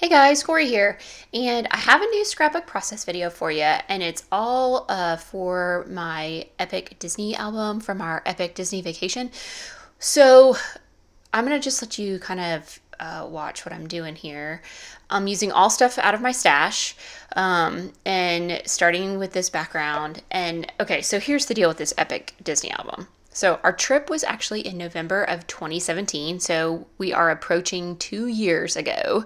Hey guys, Corey here, and I have a new scrapbook process video for you, and it's all for my Epic Disney album from our Epic Disney vacation. So I'm gonna just let you kind of watch what I'm doing here. I'm using all stuff out of my stash, and starting with this background. And okay, so here's the deal with this Epic Disney album. So our trip was actually in November of 2017, so we are approaching 2 years ago.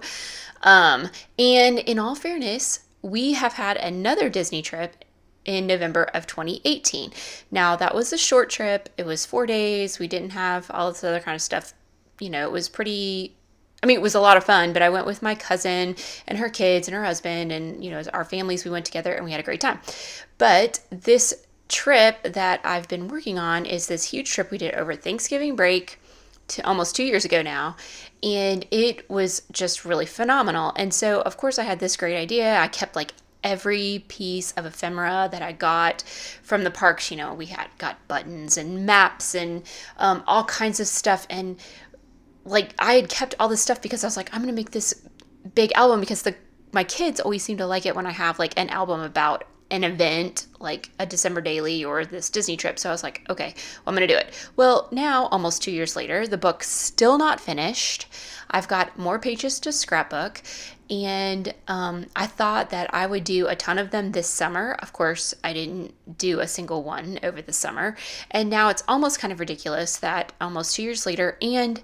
And in all fairness, we have had another Disney trip in November of 2018. Now, that was a short trip. It was 4 days. We didn't have all this other kind of stuff. It was it was a lot of fun, but I went with my cousin and her kids and her husband, and, our families, we went together and we had a great time. But this trip that I've been working on is this huge trip we did over Thanksgiving break to almost 2 years ago now, and it was just really phenomenal. And so, of course, I had this great idea. I kept like every piece of ephemera that I got from the parks. We had got buttons and maps and all kinds of stuff. And like I had kept all this stuff because I was like, I'm gonna make this big album because my kids always seem to like it when I have like an album about an event like a December daily or this Disney trip. So I was like, okay, well, I'm going to do it. Well, now, almost 2 years later, the book's still not finished. I've got more pages to scrapbook, and I thought that I would do a ton of them this summer. Of course, I didn't do a single one over the summer, and now it's almost kind of ridiculous that almost 2 years later, and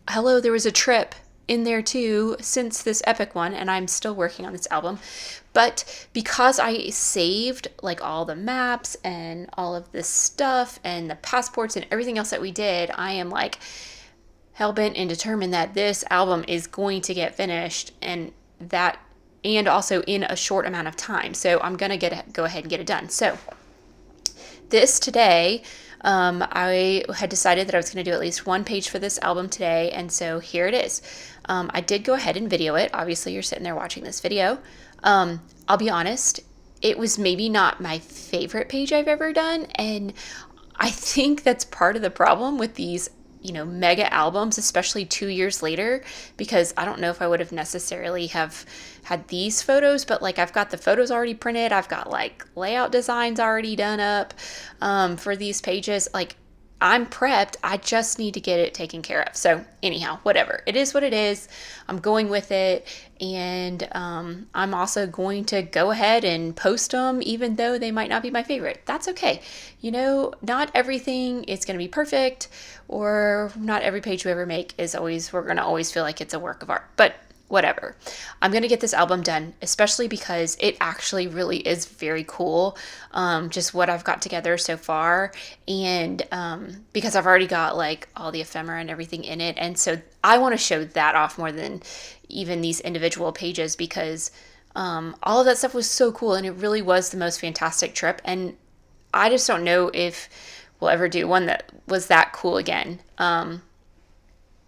hello, there was a trip in there too since this epic one, and I'm still working on this album. But because I saved like all the maps and all of this stuff and the passports and everything else that we did, I am like hell-bent and determined that this album is going to get finished, and also in a short amount of time. So I'm gonna go ahead and get it done. So this today, I had decided that I was going to do at least one page for this album today, and so here it is. I did go ahead and video it. Obviously, you're sitting there watching this video. I'll be honest, it was maybe not my favorite page I've ever done, and I think that's part of the problem with these mega albums, especially 2 years later, because I don't know if I would have necessarily have had these photos, but like I've got the photos already printed. I've got like layout designs already done up for these pages. Like I'm prepped. I just need to get it taken care of. So anyhow, whatever. It is what it is. I'm going with it. And I'm also going to go ahead and post them, even though they might not be my favorite. That's okay. Not everything is going to be perfect, or not every page we ever make we're going to always feel like it's a work of art. But whatever. I'm going to get this album done, especially because it actually really is very cool, just what I've got together so far. And because I've already got like all the ephemera and everything in it. And so I want to show that off more than even these individual pages, because all of that stuff was so cool, and it really was the most fantastic trip. And I just don't know if we'll ever do one that was that cool again.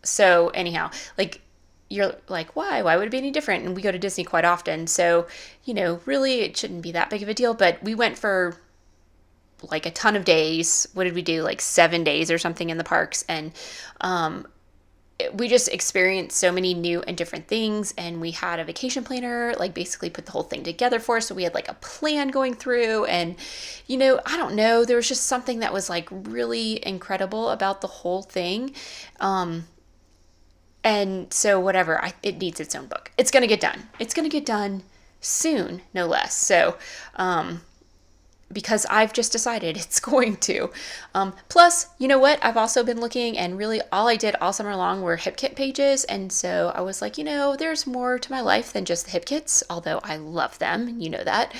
So anyhow, like, you're like, why would it be any different? And we go to Disney quite often, so really it shouldn't be that big of a deal. But we went for like a ton of days. What did we do, like 7 days or something in the parks? And we just experienced so many new and different things, and we had a vacation planner like basically put the whole thing together for us, so we had like a plan going through. And I don't know, there was just something that was like really incredible about the whole thing. And so whatever, it needs its own book. It's going to get done. It's going to get done soon, no less. So, because I've just decided it's going to. Plus, you know what? I've also been looking, and really all I did all summer long were hip kit pages. And so I was like, there's more to my life than just the hip kits, although I love them, that.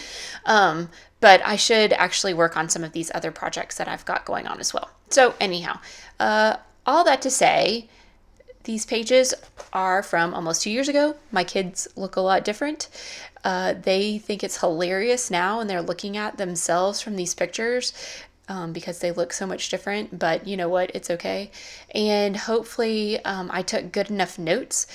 But I should actually work on some of these other projects that I've got going on as well. So anyhow, all that to say, these pages are from almost 2 years ago. My kids look a lot different. They think it's hilarious now, and they're looking at themselves from these pictures because they look so much different. But you know what? It's okay. And hopefully I took good enough notes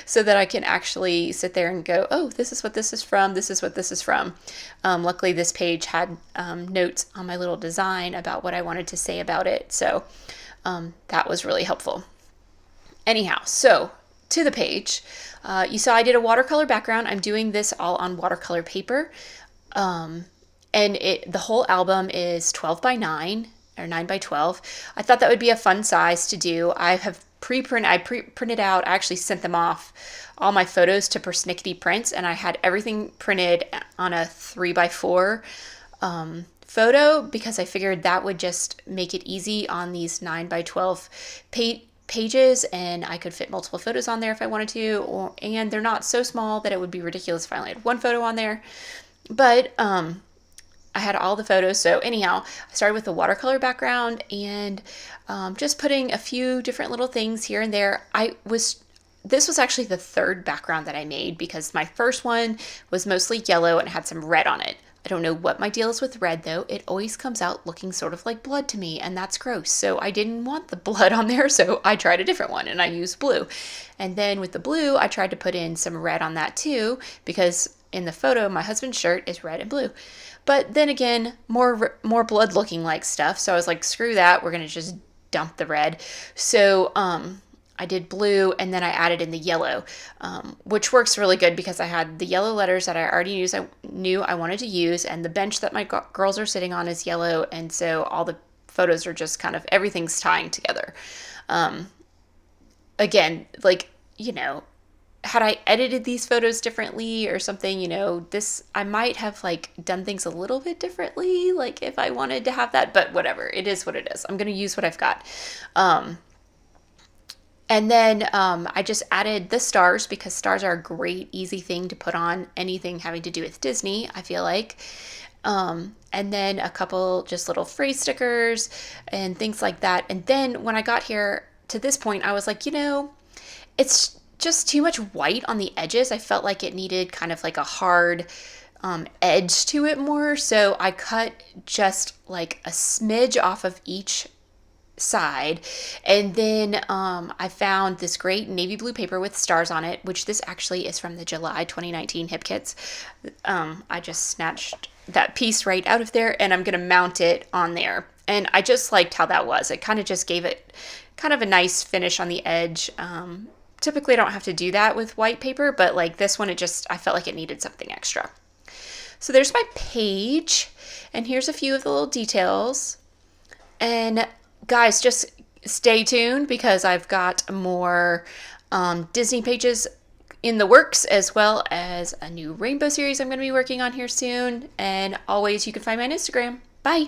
so that I can actually sit there and go, oh, this is what this is from. This is what this is from. Luckily, this page had notes on my little design about what I wanted to say about it. So that was really helpful. Anyhow, so to the page. You saw I did a watercolor background. I'm doing this all on watercolor paper. And the whole album is 12 by 9 or 9 by 12. I thought that would be a fun size to do. I pre-printed out, I actually sent them off, all my photos to Persnickety Prints, and I had everything printed on a 3 by 4 photo because I figured that would just make it easy on these 9 by 12 pages, and I could fit multiple photos on there if I wanted to, and they're not so small that it would be ridiculous if I only had one photo on there. But I had all the photos. So anyhow, I started with the watercolor background and just putting a few different little things here and there. This was actually the third background that I made because my first one was mostly yellow and had some red on it. I don't know what my deal is with red though. It always comes out looking sort of like blood to me, and that's gross. So I didn't want the blood on there, so I tried a different one and I used blue. And then with the blue, I tried to put in some red on that too because in the photo, my husband's shirt is red and blue. But then again, more blood looking like stuff. So I was like, screw that. We're going to just dump the red. So I did blue and then I added in the yellow, which works really good because I had the yellow letters that I already knew I wanted to use. And the bench that my girls are sitting on is yellow. And so all the photos are just kind of, everything's tying together. Again, like, you know, had I edited these photos differently or something, you know, I might have like done things a little bit differently, like if I wanted to have that, but whatever, it is what it is. I'm going to use what I've got. And then I just added the stars because stars are a great, easy thing to put on anything having to do with Disney, I feel like. And then a couple just little phrase stickers and things like that. And then when I got here to this point, I was like, you know, it's just too much white on the edges. I felt like it needed kind of like a hard edge to it more. So I cut just like a smidge off of each side. And then I found this great navy blue paper with stars on it, which this actually is from the July 2019 Hip Kits. I just snatched that piece right out of there and I'm going to mount it on there. And I just liked how that was. It kind of just gave it kind of a nice finish on the edge. Typically I don't have to do that with white paper, but like this one, I felt like it needed something extra. So there's my page, and here's a few of the little details. And guys, just stay tuned because I've got more Disney pages in the works, as well as a new rainbow series I'm going to be working on here soon. And always, you can find me on Instagram. Bye.